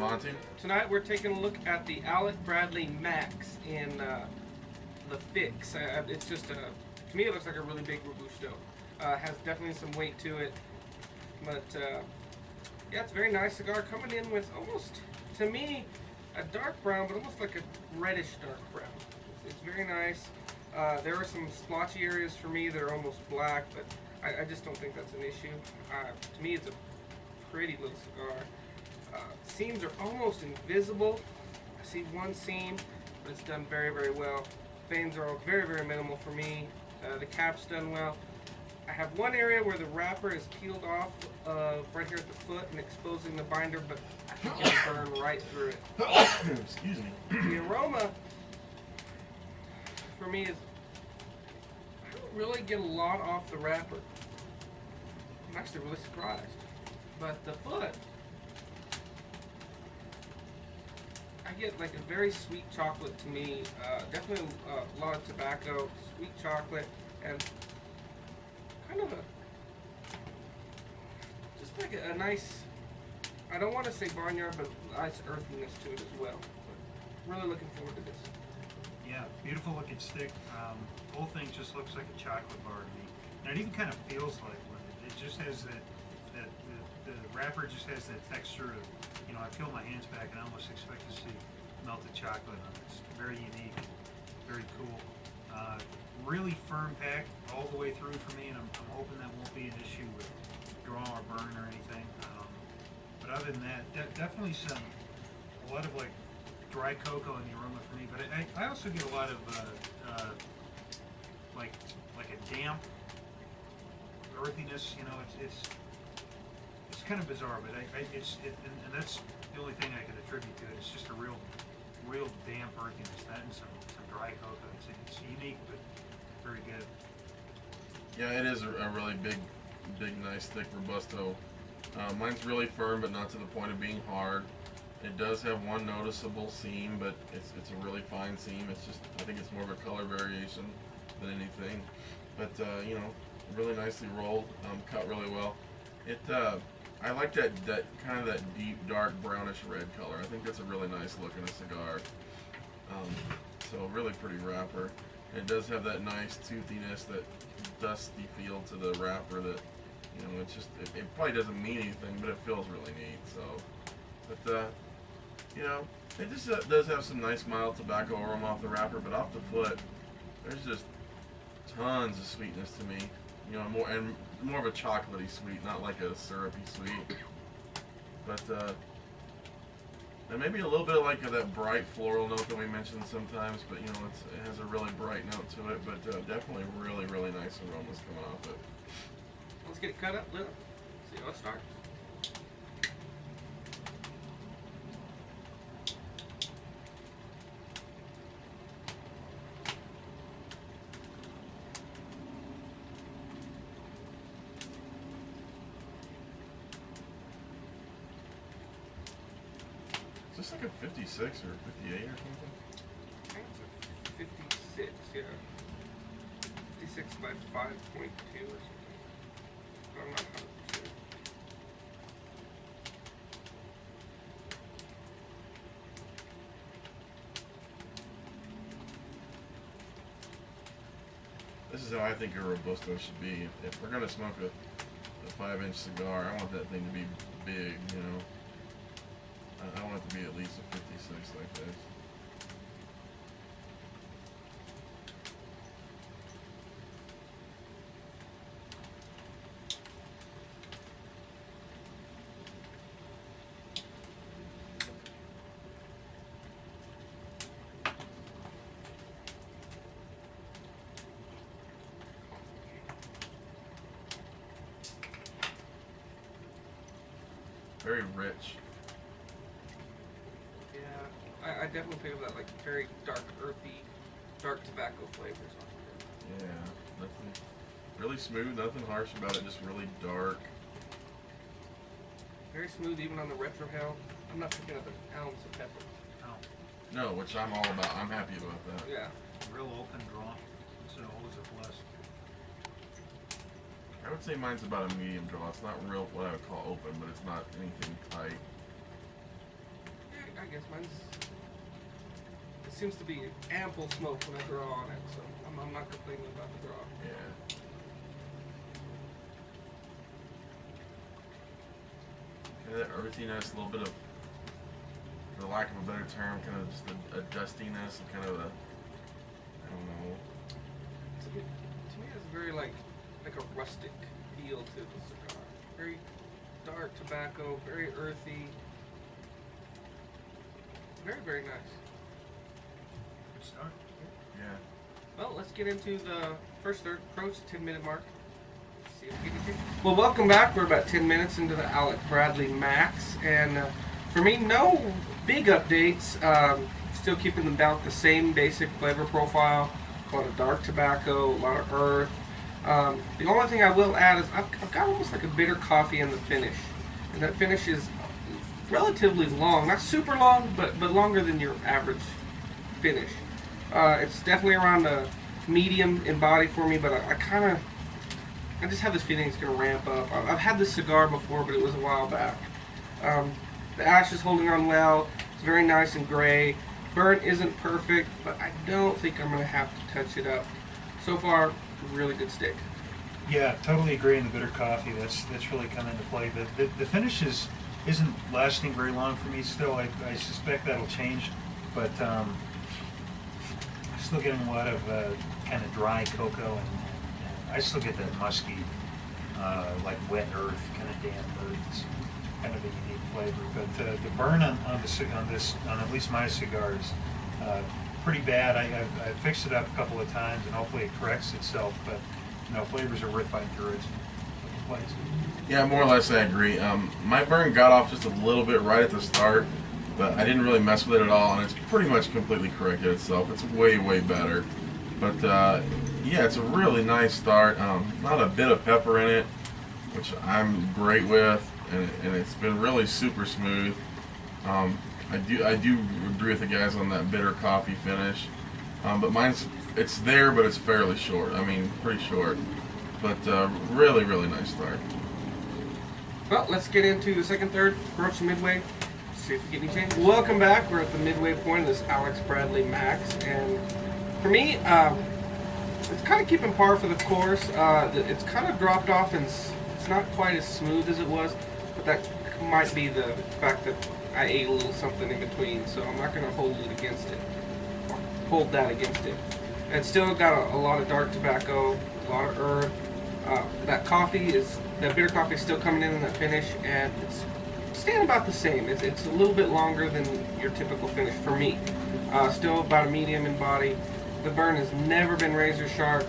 Monty? Tonight we're taking a look at the Alec Bradley MAXX in the fix. It's just to me it looks like a really big Robusto. Has definitely some weight to it, but yeah, it's a very nice cigar, coming in with almost, to me, a dark brown, but almost like a reddish dark brown. It's very nice. There are some splotchy areas for me that are almost black, but I just don't think that's an issue. To me, it's a pretty little cigar. Seams are almost invisible. I see one seam, but it's done very, very well. Veins are all very, very minimal for me. The cap's done well. I have one area where the wrapper is peeled off right here at the foot and exposing the binder, but I think it'll burn right through it. Excuse me. The aroma for me is, I don't really get a lot off the wrapper. I'm actually really surprised. But the foot, I get like a very sweet chocolate to me. Definitely a lot of tobacco, sweet chocolate, and kind of just like a nice, I don't want to say barnyard, but nice earthiness to it as well. But really looking forward to this. Yeah, beautiful looking stick. The whole thing just looks like a chocolate bar to me. And it even kind of feels like one. It just has that the wrapper just has that texture of, you know, I peel my hands back and I almost expect to see melted chocolate on it. It's very unique, very cool. Really firm pack all the way through for me, and I'm hoping that won't be an issue with draw or burn or anything. But other than that, definitely a lot of like dry cocoa in the aroma for me. But I also get a lot of like a damp earthiness. You know, it's kind of bizarre, but and that's the only thing I could attribute to it. It's just a real damp earthiness. That and some dry cocoa. It's unique, but very good. Yeah, it is a really big, nice, thick Robusto. Mine's really firm, but not to the point of being hard. It does have one noticeable seam, but it's a really fine seam. It's just, I think it's more of a color variation than anything. But you know, really nicely rolled, cut really well. I like that kind of that deep, dark, brownish red color. I think that's a really nice look in a cigar. So really pretty wrapper. It does have that nice toothiness, that dusty feel to the wrapper that, you know, it's just, it probably doesn't mean anything, but it feels really neat. So, but you know, it just does have some nice mild tobacco aroma off the wrapper, but off the foot, there's just tons of sweetness to me. You know, more of a chocolatey sweet, not like a syrupy sweet. But and maybe a little bit of like that bright floral note that we mentioned sometimes, but you know, it has a really bright note to it, but definitely really, really nice aromas coming off it. Let's get it cut up, lit up, see how it starts. Is this like a 56 or 58 or something? I think it's a 56, yeah. 56 by 5.2 or something. But I'm not 100%. This is how I think a Robusto should be. If we're gonna smoke a 5-inch cigar, I want that thing to be big, you know. I want it to be at least a 56 like this. Very rich. I definitely pick up that like very dark, earthy, dark tobacco flavors on it. Yeah, nothing really smooth, nothing harsh about it, just really dark. Very smooth even on the retrohale. I'm not picking up an ounce of pepper. Oh, No, which I'm all about. I'm happy about that. Yeah. real open draw. So always a plus. I would say mine's about a medium draw. It's not real what I would call open, but it's not anything tight. guess mine's. It seems to be ample smoke when I draw on it, so I'm not complaining about the draw. Yeah. Kind of that earthiness, a little bit of, for lack of a better term, kind of just a dustiness, and kind of a, I don't know. To me, it's very like a rustic feel to the cigar. Very dark tobacco, very earthy. Very, very nice. Good start. Yeah. Well, let's get into the first third, approach the 10-minute mark. See if we can. Well, welcome back. We're about 10 minutes into the Alec Bradley MAXX, and for me, no big updates. Still keeping about the same basic flavor profile. A lot of dark tobacco, a lot of earth. The only thing I will add is I've got almost like a bitter coffee in the finish, and that finish is relatively long, not super long, but longer than your average finish. It's definitely around a medium in body for me, but I just have this feeling it's going to ramp up. I've had this cigar before, but it was a while back. The ash is holding on well. It's very nice and gray. Burn isn't perfect, but I don't think I'm going to have to touch it up. So far, really good stick. Yeah, totally agree on the bitter coffee. That's really come into play. The finish isn't lasting very long for me still. I suspect that'll change, but still getting a lot of kind of dry cocoa, and I still get that musky, like wet earth, kind of damp earth. It's kind of a unique flavor. But the burn on at least my cigars, pretty bad. I fixed it up a couple of times, and hopefully it corrects itself. But flavors are worth fighting through. It's Yeah, more or less I agree. My burn got off just a little bit right at the start, but I didn't really mess with it at all, and it's pretty much completely corrected itself. It's way, way better. But yeah, it's a really nice start. Not a bit of pepper in it, which I'm great with, and it's been really super smooth. I do agree with the guys on that bitter coffee finish, but it's there, but it's fairly short. I mean, pretty short, but really, really nice start. Well, let's get into the second, third, approach the midway, see if we get any changes. Welcome back. We're at the midway point of this Alec Bradley MAXX, and for me, it's kind of keeping par for the course. It's kind of dropped off, and it's not quite as smooth as it was, but that might be the fact that I ate a little something in between, so I'm not going to hold that against it. It's still got a lot of dark tobacco, a lot of earth. That bitter coffee is still coming in that finish, and it's staying about the same. It's a little bit longer than your typical finish for me. Still about a medium in body. The burn has never been razor sharp,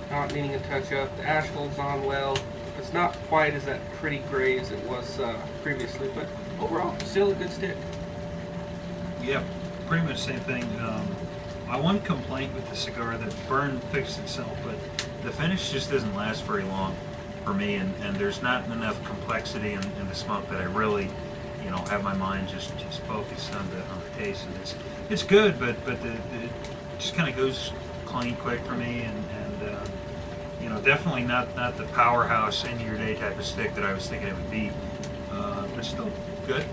not needing a touch up. The ash holds on well. It's not quite as that pretty gray as it was previously, but overall, still a good stick. Yeah, pretty much the same thing. My one complaint with the cigar, that burn fixed itself, but the finish just doesn't last very long for me, and there's not enough complexity in the smoke that I really, have my mind just focused on the taste. And it's good, but it just kind of goes clean quick for me, and definitely not the powerhouse end of your day type of stick that I was thinking it would be, but still good.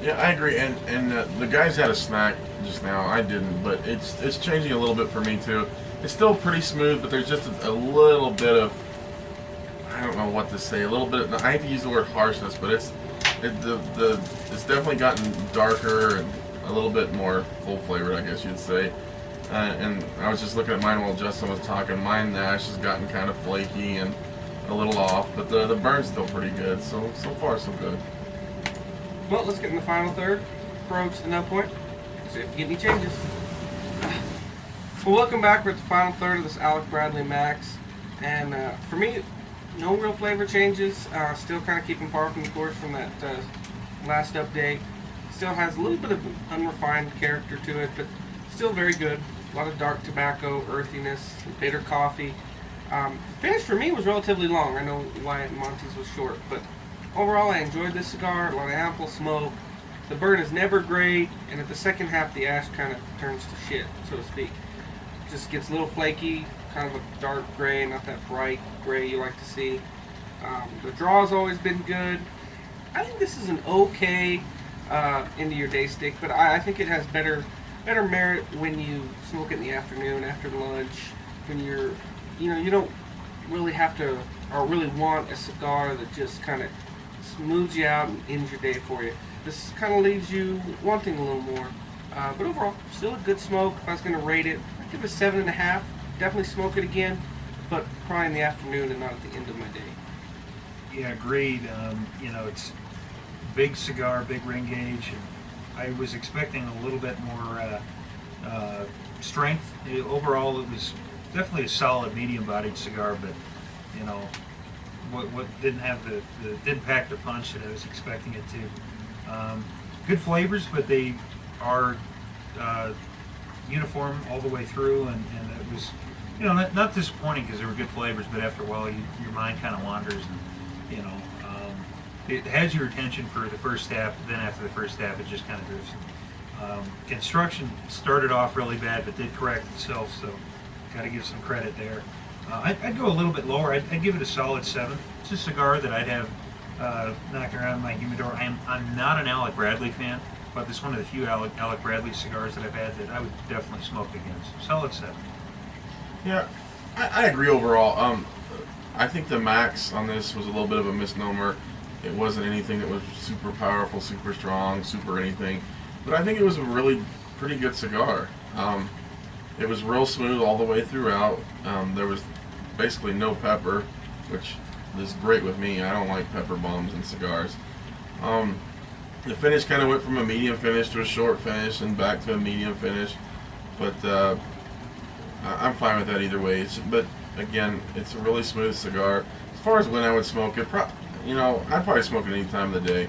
Yeah, I agree, and the guys had a snack just now. I didn't, but it's changing a little bit for me too. It's still pretty smooth, but there's just a little bit of, I don't know what to say, a little bit. I hate to use the word harshness, but it's definitely gotten darker and a little bit more full flavored, I guess you'd say. And I was just looking at mine while Justin was talking. Mine, the ash has gotten kind of flaky and a little off, but the burn's still pretty good. So far, so good. Well, let's get in the final third, approach the nut point, see if we get any changes. Well, welcome back. We're at the final third of this Alec Bradley MAXX, and for me, no real flavor changes. Still kind of keeping par from the course from that last update. Still has a little bit of an unrefined character to it, but still very good. A lot of dark tobacco, earthiness, bitter coffee. The finish for me was relatively long. I know Wyatt and Monty's was short, but overall I enjoyed this cigar. A lot of ample smoke. The burn is never great, and at the second half the ash kind of turns to shit, so to speak. Just gets a little flaky, kind of a dark gray, not that bright gray you like to see. The draw's always been good. I think this is an okay into your day stick. But I think it has better merit when you smoke it in the afternoon after lunch, when you're, you don't really have to or really want a cigar that just kind of smooths you out and ends your day for you. This kind of leaves you wanting a little more. But overall, still a good smoke. If I was going to rate it, I'd give it a 7.5. Definitely smoke it again, but probably in the afternoon and not at the end of my day. Yeah, agreed. It's big cigar, big ring gauge. And I was expecting a little bit more strength. Overall, it was definitely a solid, medium-bodied cigar, but what didn't have didn't pack the punch that I was expecting it to. Good flavors, but they are uniform all the way through, and it was not disappointing because they were good flavors, but after a while your mind kind of wanders, and it has your attention for the first half, then after the first half it just kind of drifts. Construction started off really bad but did correct itself, so got to give some credit there. I'd go a little bit lower. I'd give it a solid 7. It's a cigar that I'd have knocking around my humidor. I'm not an Alec Bradley fan, but it's one of the few Alec Bradley cigars that I've had that I would definitely smoke again. So solid 7. Yeah, I agree overall. I think the MAXX on this was a little bit of a misnomer. It wasn't anything that was super powerful, super strong, super anything. But I think it was a really pretty good cigar. It was real smooth all the way throughout. There was basically no pepper, which is great with me. I don't like pepper bombs in cigars. The finish kind of went from a medium finish to a short finish and back to a medium finish. But I'm fine with that either way. But again, it's a really smooth cigar. As far as when I would smoke it, I'd probably smoke it any time of the day.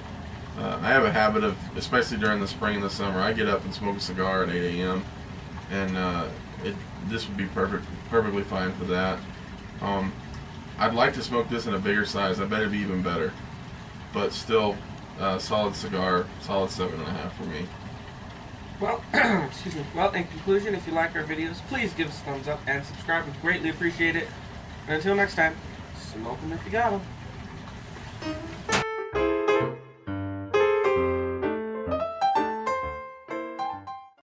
I have a habit of, especially during the spring and the summer, I get up and smoke a cigar at 8 a.m. and this would be perfectly fine for that. I'd like to smoke this in a bigger size. I bet it'd be even better. But still, solid cigar, solid 7.5 for me. Well, excuse me. Well, in conclusion, if you like our videos, please give us a thumbs up and subscribe. We greatly appreciate it. And until next time, smoke them if you got them.